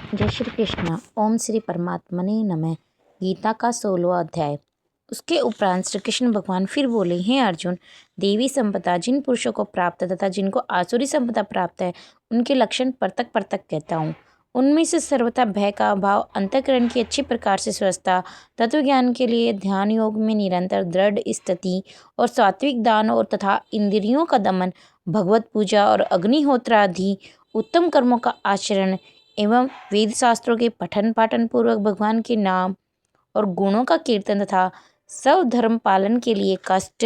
जय श्री कृष्ण। ओम श्री परमात्मने नमः। गीता का 16वां अध्याय। उसके उपरांत श्री कृष्ण भगवान फिर बोले, हे अर्जुन, देवी संपदा जिन पुरुषों को प्राप्त तथा जिनको आसुरी संपदा प्राप्त है, उनके लक्षण पृथक पृथक कहता हूँ। उनमें से सर्वथा भय का अभाव, अंतःकरण की अच्छी प्रकार से स्वस्थता, तत्व ज्ञान के लिए ध्यान योग में निरंतर दृढ़ स्थिति और सात्विक दान और तथा इंद्रियों का दमन, भगवत पूजा और अग्निहोत्र आदि उत्तम कर्मों का आचरण एवं वेद शास्त्रों के पठन पाठन पूर्वक भगवान के नाम और गुणों का कीर्तन तथा सब धर्म पालन के लिए कष्ट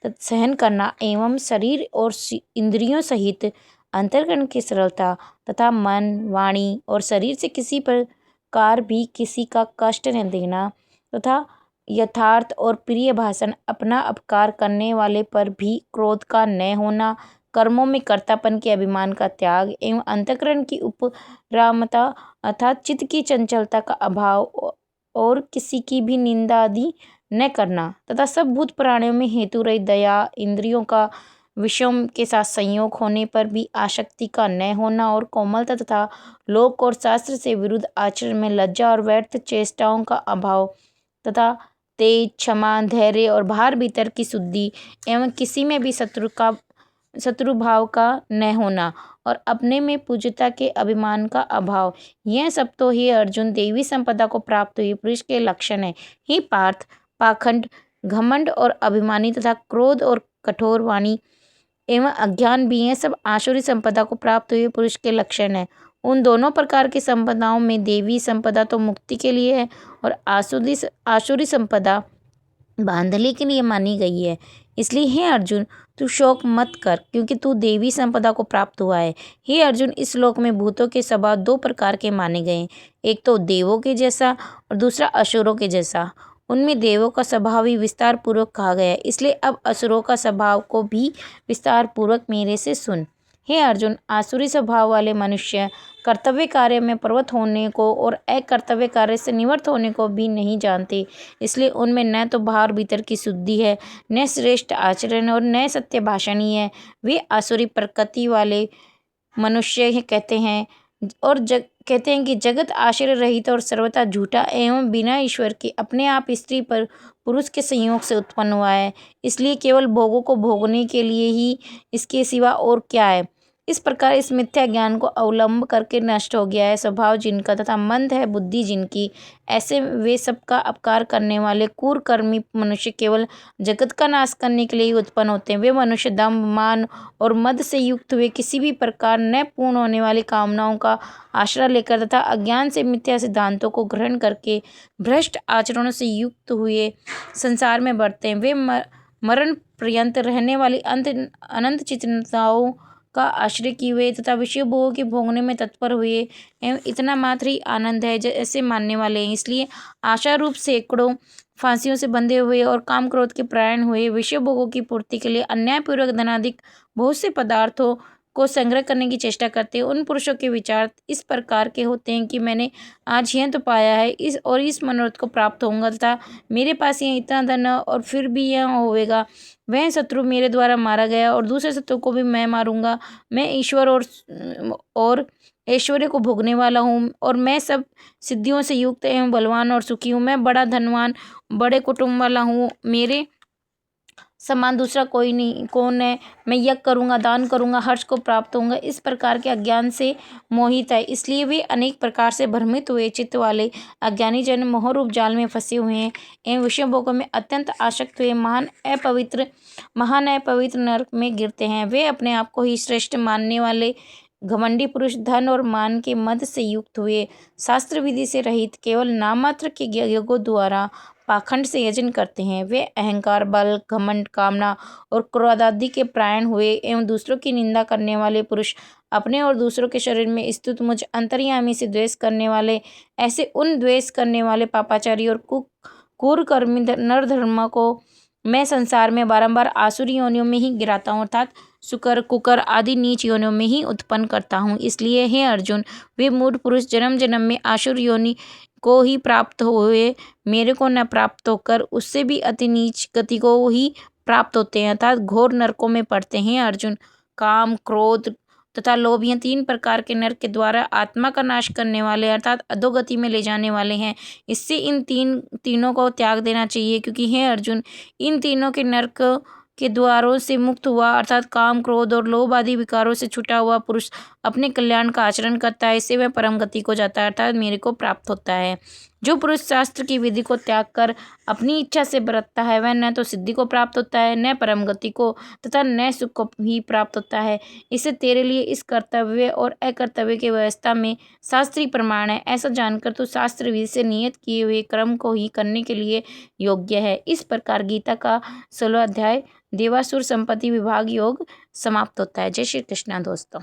सहन करना एवं शरीर और इंद्रियों सहित अंतर्करण की सरलता तथा मन, वाणी और शरीर से किसी प्रकार भी किसी का कष्ट न देना तथा यथार्थ और प्रिय भाषण, अपना अपकार करने वाले पर भी क्रोध का न होना, कर्मों में कर्तापन के अभिमान का त्याग एवं अंतःकरण की उपरामता अर्थात चित्त की चंचलता का अभाव और किसी की भी निंदा आदि न करना तथा सब भूत प्राणियों में हेतु रही दया, इंद्रियों का विषयों के साथ संयोग होने पर भी आसक्ति का न होना और कोमलता तथा लोक और शास्त्र से विरुद्ध आचरण में लज्जा और व्यर्थ चेष्टाओं का अभाव तथा तेज, क्षमा, धैर्य और बाहर भीतर की शुद्धि एवं किसी में भी शत्रु भाव का न होना और अपने में पूज्यता के अभिमान का अभाव, यह सब तो ही अर्जुन देवी संपदा को प्राप्त हुई पुरुष के लक्षण है। ही पार्थ, पाखंड, घमंड और अभिमानी तथा क्रोध और कठोर वाणी एवं अज्ञान भी यह सब आसुरी संपदा को प्राप्त हुए पुरुष के लक्षण है। उन दोनों प्रकार की संपदाओं में देवी संपदा तो मुक्ति के लिए है और आसुरी संपदा बांधने के लिए मानी गई है। इसलिए हे अर्जुन, तू शोक मत कर, क्योंकि तू देवी संपदा को प्राप्त हुआ है। हे अर्जुन, इस श्लोक में भूतों के स्वभाव दो प्रकार के माने गए हैं, एक तो देवों के जैसा और दूसरा असुरों के जैसा। उनमें देवों का स्वभाव ही विस्तार पूर्वक कहा गया है, इसलिए अब असुरों का स्वभाव को भी विस्तार पूर्वक मेरे से सुन। हे अर्जुन, आसुरी स्वभाव वाले मनुष्य कर्तव्य कार्य में प्रवृत्त होने को और अकर्तव्य कार्य से निवृत्त होने को भी नहीं जानते, इसलिए उनमें न तो बाहर भीतर की शुद्धि है, न श्रेष्ठ आचरण और न सत्य भाषण ही है। वे आसुरी प्रकृति वाले मनुष्य कहते हैं और कहते हैं कि जगत आश्रय रहित और सर्वथा झूठा एवं बिना ईश्वर के अपने आप स्त्री पर पुरुष के संयोग से उत्पन्न हुआ है, इसलिए केवल भोगों को भोगने के लिए ही, इसके सिवा और क्या है। इस प्रकार इस मिथ्या ज्ञान को अवलंब करके नष्ट हो गया है स्वभाव जिनका तथा मंद है बुद्धि जिनकी, ऐसे वे सबका अपकार करने वाले कुकर्मी मनुष्य केवल जगत का नाश करने के लिए ही उत्पन्न होते हैं। वे मनुष्य दम्भ, मान और मद से युक्त हुए किसी भी प्रकार न पूर्ण होने वाली कामनाओं का आश्रय लेकर तथा अज्ञान से मिथ्या सिद्धांतों को ग्रहण करके भ्रष्ट आचरणों से युक्त हुए संसार में बढ़ते हैं। वे मरण पर्यंत रहने वाली अनंत चिंताओं का आश्रय किए हुए तथा विषय भोगों के भोगने में तत्पर हुए एवं इतना मात्र ही आनंद है जैसे मानने वाले हैं, इसलिए आशा रूप सैकड़ों फांसियों से बंधे हुए और काम क्रोध के परायण हुए विषय भोगों की पूर्ति के लिए अन्यायपूर्वक धनाधिक बहुत से पदार्थों को संग्रह करने की चेष्टा करते हैं। उन पुरुषों के विचार इस प्रकार के होते हैं कि मैंने आज यह तो पाया है, इस मनोरथ को प्राप्त होऊंगा तथा मेरे पास यह इतना धन और फिर भी यह होवेगा, वह शत्रु मेरे द्वारा मारा गया और दूसरे शत्रु को भी मैं मारूंगा। मैं ईश्वर और ऐश्वर्य को भोगने वाला हूँ और मैं सब सिद्धियों से युक्त एवं बलवान और सुखी हूँ। मैं बड़ा धनवान, बड़े कुटुंब वाला हूँ, मेरे समान दूसरा कोई नहीं, कौन है। मैं यज्ञ करूँगा, दान करूँगा, हर्ष को प्राप्त होऊंगा। इस प्रकार के अज्ञान से मोहित है, इसलिए वे अनेक प्रकार से भ्रमित हुए चित्त वाले अज्ञानी जन मोहरूप जाल में फंसे हुए हैं एवं विषय भोगों में अत्यंत आसक्त हुए महान अपवित्र नरक में गिरते हैं। वे अपने आप को ही श्रेष्ठ मानने वाले घमंडी पुरुष धन और मान के मद से युक्त हुए, शास्त्र विधि से रहित, केवल नाम मात्र के यज्ञों द्वारा पाखंड से यजन करते हैं। वे अहंकार, बल, घमंड, कामना और क्रोध आदि के परायण हुए एवं दूसरों की निंदा करने वाले पुरुष, अपने और दूसरों के शरीर में स्थित मुझ अंतर्यामी से द्वेष करने वाले, ऐसे उन द्वेष करने वाले पापाचारी और क्रूरकर्मी नरधर्म को मैं संसार में बारंबार आसुरी योनियों में ही गिराता हूँ, अर्थात शुकर, कुकर आदि नीच योनियों में ही उत्पन्न करता हूँ। इसलिए हे अर्जुन, वे मूढ़ पुरुष जन्म जन्म में आसुर योनि को ही प्राप्त हुए मेरे को न प्राप्त होकर उससे भी अति नीच गति को ही प्राप्त होते हैं, अर्थात घोर नरकों में पड़ते हैं। अर्जुन, काम, क्रोध तथा लोभ, यह 3 प्रकार के नरक के द्वारा आत्मा का नाश करने वाले अर्थात अधोगति में ले जाने वाले हैं। इससे इन तीनों को त्याग देना चाहिए, क्योंकि हे अर्जुन, इन तीनों के नरक के द्वारों से मुक्त हुआ अर्थात काम, क्रोध और लोभ आदि विकारों से छुटा हुआ पुरुष अपने कल्याण का आचरण करता है, इससे वह परम गति को जाता है अर्थात मेरे को प्राप्त होता है। जो पुरुष शास्त्र की विधि को त्याग कर अपनी इच्छा से बरतता है, वह न तो सिद्धि को प्राप्त होता है, न परम गति को, तथा न सुख को ही प्राप्त होता है। इससे तेरे लिए इस कर्तव्य और अकर्तव्य की व्यवस्था में शास्त्रीय प्रमाण है। ऐसा जानकर तू शास्त्र विधि से नियत किए हुए कर्म को ही करने के लिए योग्य है। इस प्रकार गीता का 16वां अध्याय देवासुर संपत्ति विभाग योग समाप्त होता है। जय श्री कृष्णा दोस्तों।